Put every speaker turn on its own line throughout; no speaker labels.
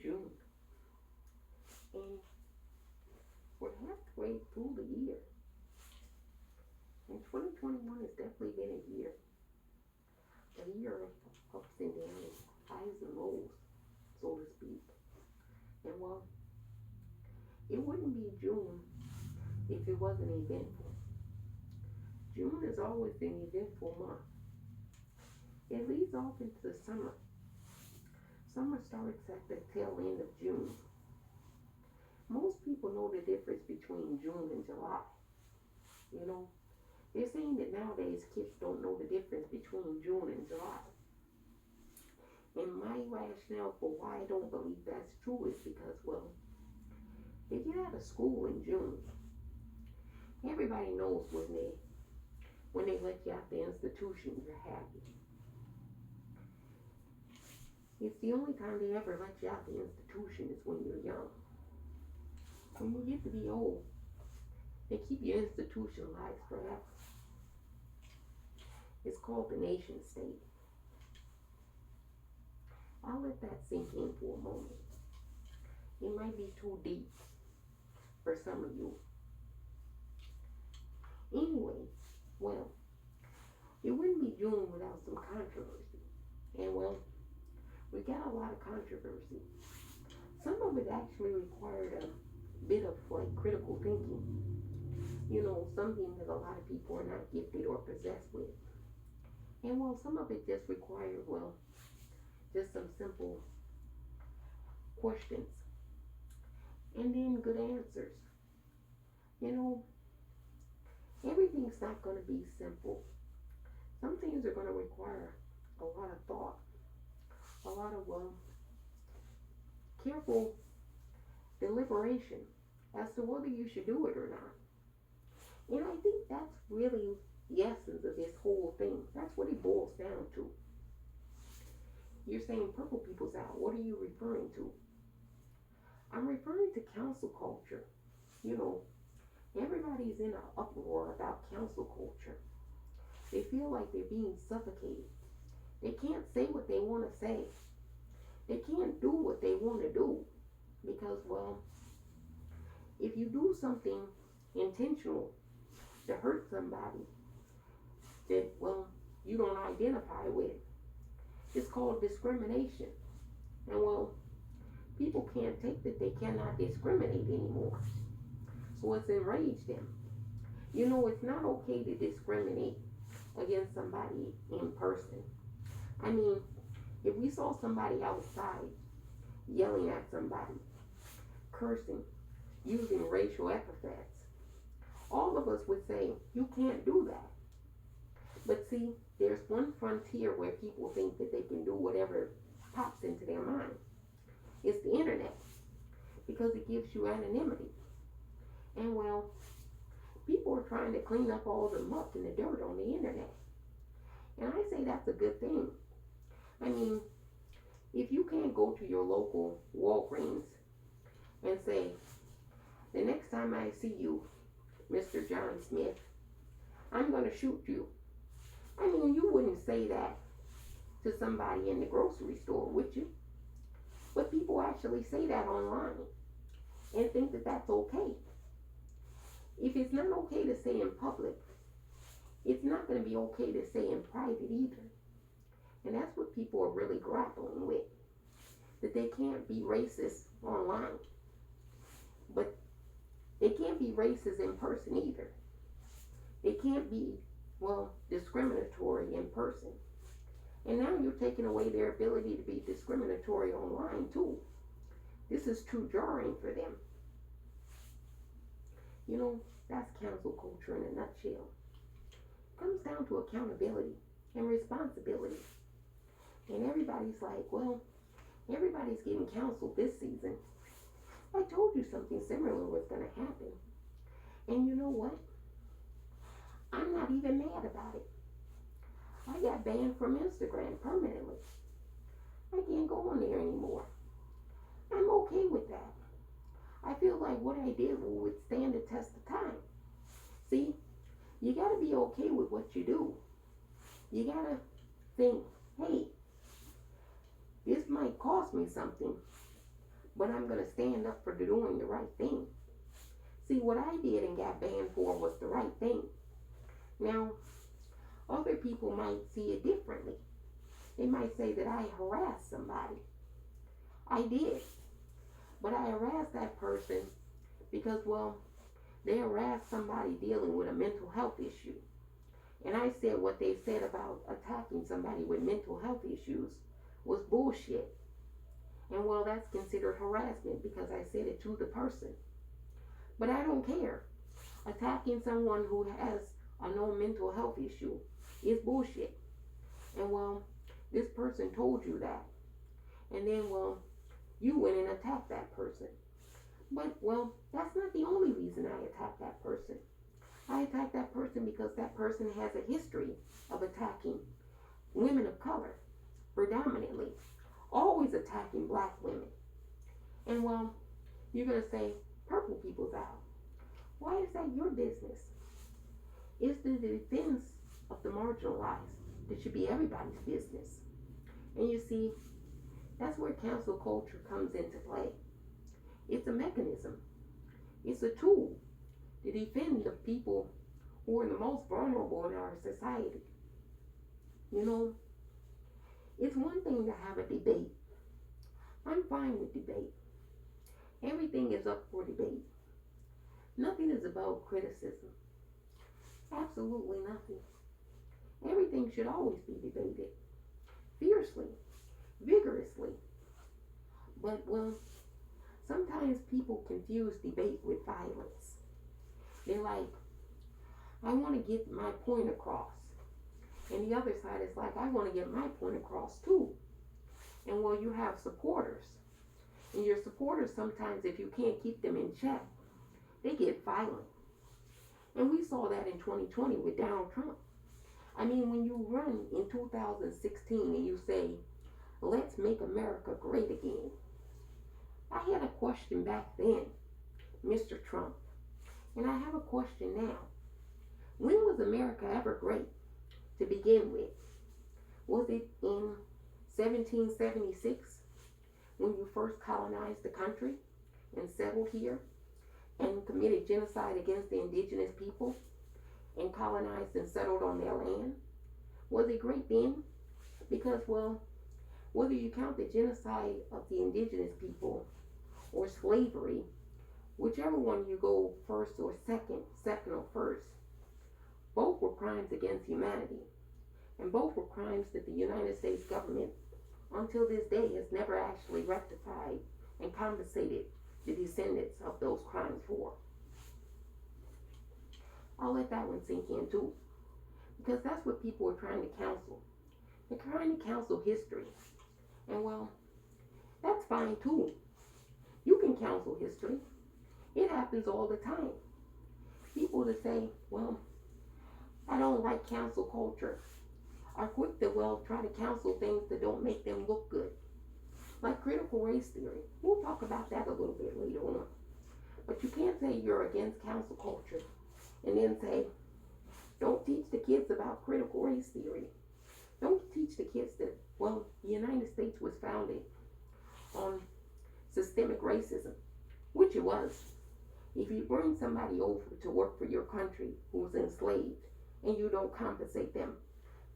June, and we're halfway through the year. And 2021 has definitely been a year of ups and downs, highs and lows, so to speak. And well, it wouldn't be June if it wasn't eventful. June is always an eventful month. It leads off into the summer. Summer starts at the tail end of June. Most people know the difference between June and July. You know, they're saying that nowadays kids don't know the difference between June and July. And my rationale for why I don't believe that's true is because, well, they get out of school in June. Everybody knows when they let you out the institution, you're happy. It's the only time they ever let you out the institution is when you're young. When you get to be old, they keep you institutionalized forever. It's called the nation state. I'll let that sink in for a moment. It might be too deep for some of you. Anyway, well, it wouldn't be June without some controversy. And well, we got a lot of controversy. Some of it actually required a bit of like critical thinking. You know, something that a lot of people are not gifted or possessed with. And well, some of it just required, well, just some simple questions. And then good answers. You know, everything's not going to be simple. Some things are going to require a lot of thought, a lot of careful deliberation as to whether you should do it or not. And I think that's really the essence of this whole thing. That's what it boils down to. You're saying purple people's out. What are you referring to? I'm referring to council culture. You know, everybody's in an uproar about council culture. They feel like they're being suffocated. They can't say what they want to say. They can't do what they want to do because, well, if you do something intentional to hurt somebody that, well, you don't identify with, it's called discrimination. And, well, people can't take that they cannot discriminate anymore. So it's enraged them. You know, it's not okay to discriminate against somebody in person. I mean, if we saw somebody outside yelling at somebody, cursing, using racial epithets, all of us would say, you can't do that. But see, there's one frontier where people think that they can do whatever pops into their mind. It's the internet, because it gives you anonymity. And well, people are trying to clean up all the muck and the dirt on the internet. And I say that's a good thing. I mean, if you can't go to your local Walgreens and say, the next time I see you, Mr. John Smith, I'm going to shoot you. I mean, you wouldn't say that to somebody in the grocery store, would you? But people actually say that online and think that that's okay. If it's not okay to say in public, it's not going to be okay to say in private either. And that's what people are really grappling with. That they can't be racist online. But they can't be racist in person either. They can't be, well, discriminatory in person. And now you're taking away their ability to be discriminatory online too. This is too jarring for them. You know, that's cancel culture in a nutshell. It comes down to accountability and responsibility. And everybody's like, well, everybody's getting canceled this season. I told you something similar was going to happen. And you know what? I'm not even mad about it. I got banned from Instagram permanently. I can't go on there anymore. I'm okay with that. I feel like what I did will withstand the test of time. See, you got to be okay with what you do. You got to think, hey, this might cost me something, but I'm going to stand up for doing the right thing. See, what I did and got banned for was the right thing. Now, other people might see it differently. They might say that I harassed somebody. I did. But I harassed that person because, well, they harassed somebody dealing with a mental health issue. And I said what they said about attacking somebody with mental health issues was bullshit. And well, that's considered harassment because I said it to the person. But I don't care. Attacking someone who has a no mental health issue is bullshit. And well, this person told you that. And then, well, you went and attacked that person. But, well, that's not the only reason I attacked that person. I attacked that person because that person has a history of attacking women of color, predominantly. Always attacking black women. And, well, you're going to say, purple people's out. Why is that your business? It's the defense of the marginalized that should be everybody's business. And you see, that's where cancel culture comes into play. It's a mechanism. It's a tool to defend the people who are the most vulnerable in our society. You know, it's one thing to have a debate. I'm fine with debate. Everything is up for debate. Nothing is above criticism. Absolutely nothing. Everything should always be debated. Fiercely. Vigorously. But, well, sometimes people confuse debate with violence. They're like, I want to get my point across. And the other side is like, I want to get my point across too. And well, you have supporters. And your supporters sometimes, if you can't keep them in check, they get violent. And we saw that in 2020 with Donald Trump. I mean, when you run in 2016 and you say, let's make America great again. I had a question back then, Mr. Trump. And I have a question now. When was America ever great to begin with? Was it in 1776 when you first colonized the country and settled here and committed genocide against the indigenous people and colonized and settled on their land? Was it great then? Because, well, whether you count the genocide of the indigenous people or slavery, whichever one you go first or second or first, both were crimes against humanity. And both were crimes that the United States government, until this day, has never actually rectified and compensated the descendants of those crimes for. I'll let that one sink in too. Because that's what people are trying to counsel. They're trying to counsel history. And well, that's fine too. You can counsel history. It happens all the time. People that say, well, I don't like cancel culture, are quick to, well, try to counsel things that don't make them look good. Like critical race theory. We'll talk about that a little bit later on. But you can't say you're against cancel culture and then say, don't teach the kids about critical race theory. Don't teach the kids that, well, the United States was founded on systemic racism, which it was. If you bring somebody over to work for your country who was enslaved and you don't compensate them,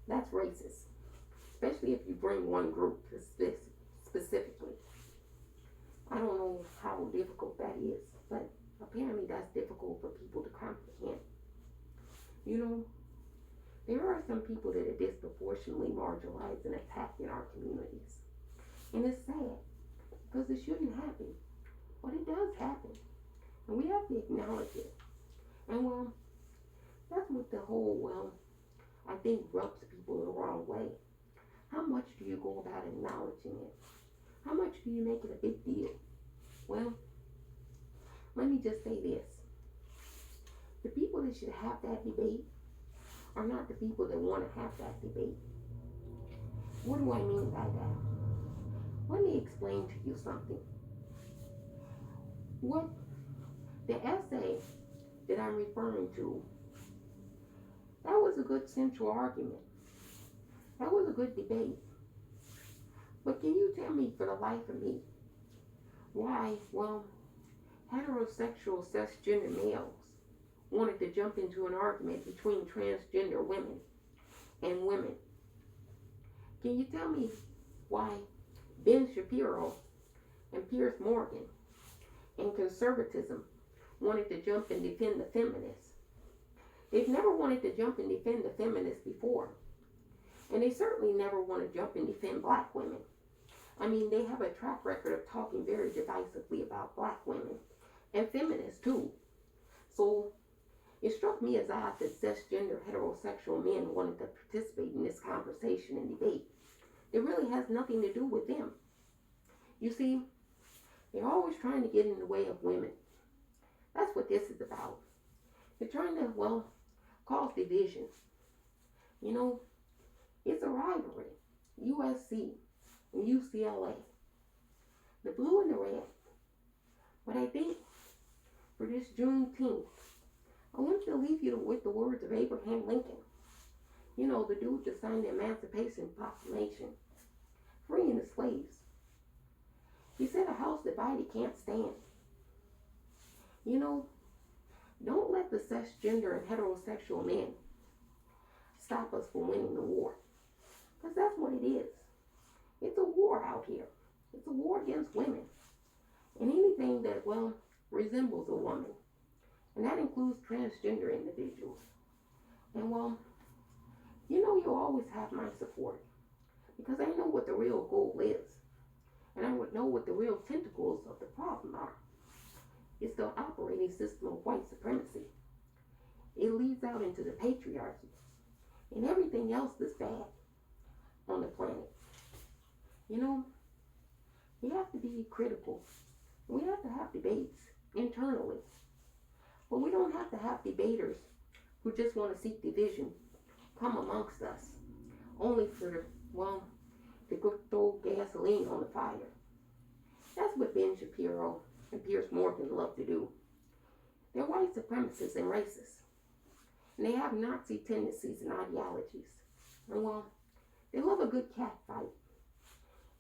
that's racist. Especially if you bring one group specifically. I don't know how difficult that is, but apparently that's difficult for people to comprehend. You know, there are some people that are disproportionately marginalized and attacked in our communities. And it's sad, because it shouldn't happen. But it does happen. And we have to acknowledge it. And well, that's what the whole, well, I think rubs people the wrong way. How much do you go about acknowledging it? How much do you make it a big deal? Well, let me just say this. The people that should have that debate are not the people that want to have that debate. What do I mean by that? Let me explain to you something. What the essay that I'm referring to, that was a good central argument. That was a good debate. But can you tell me for the life of me, why, well, heterosexual cisgender males wanted to jump into an argument between transgender women and women. Can you tell me why Ben Shapiro and Piers Morgan and conservatism wanted to jump and defend the feminists? They've never wanted to jump and defend the feminists before. And they certainly never want to jump and defend black women. I mean, they have a track record of talking very divisively about black women and feminists too. So it struck me as odd that cisgender heterosexual men wanted to participate in this conversation and debate. It really has nothing to do with them. You see, they're always trying to get in the way of women. That's what this is about. They're trying to, well, cause division. You know, it's a rivalry. USC and UCLA. The blue and the red. But I think for this Juneteenth, I want to leave you with the words of Abraham Lincoln. You know, the dude that signed the Emancipation Proclamation, freeing the slaves. He said a house divided can't stand. You know, don't let the cisgender and heterosexual men stop us from winning the war. Because that's what it is. It's a war out here. It's a war against women. And anything that, well, resembles a woman. And that includes transgender individuals. And, well, you know you'll always have my support. Because I know what the real goal is. And I would know what the real tentacles of the problem are. It's the operating system of white supremacy. It leads out into the patriarchy and everything else that's bad on the planet. You know, we have to be critical. We have to have debates internally. But we don't have to have debaters who just want to seek division come amongst us only for, well, to go throw gasoline on the fire. That's what Ben Shapiro and Piers Morgan love to do. They're white supremacists and racists. And they have Nazi tendencies and ideologies. And, well, they love a good cat fight.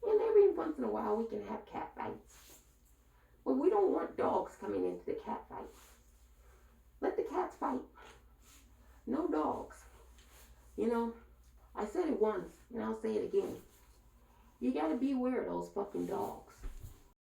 And every once in a while we can have cat fights. But we don't want dogs coming into the cat fight. Let the cats fight. No dogs. You know, I said it once, and I'll say it again. You gotta beware of those fucking dogs.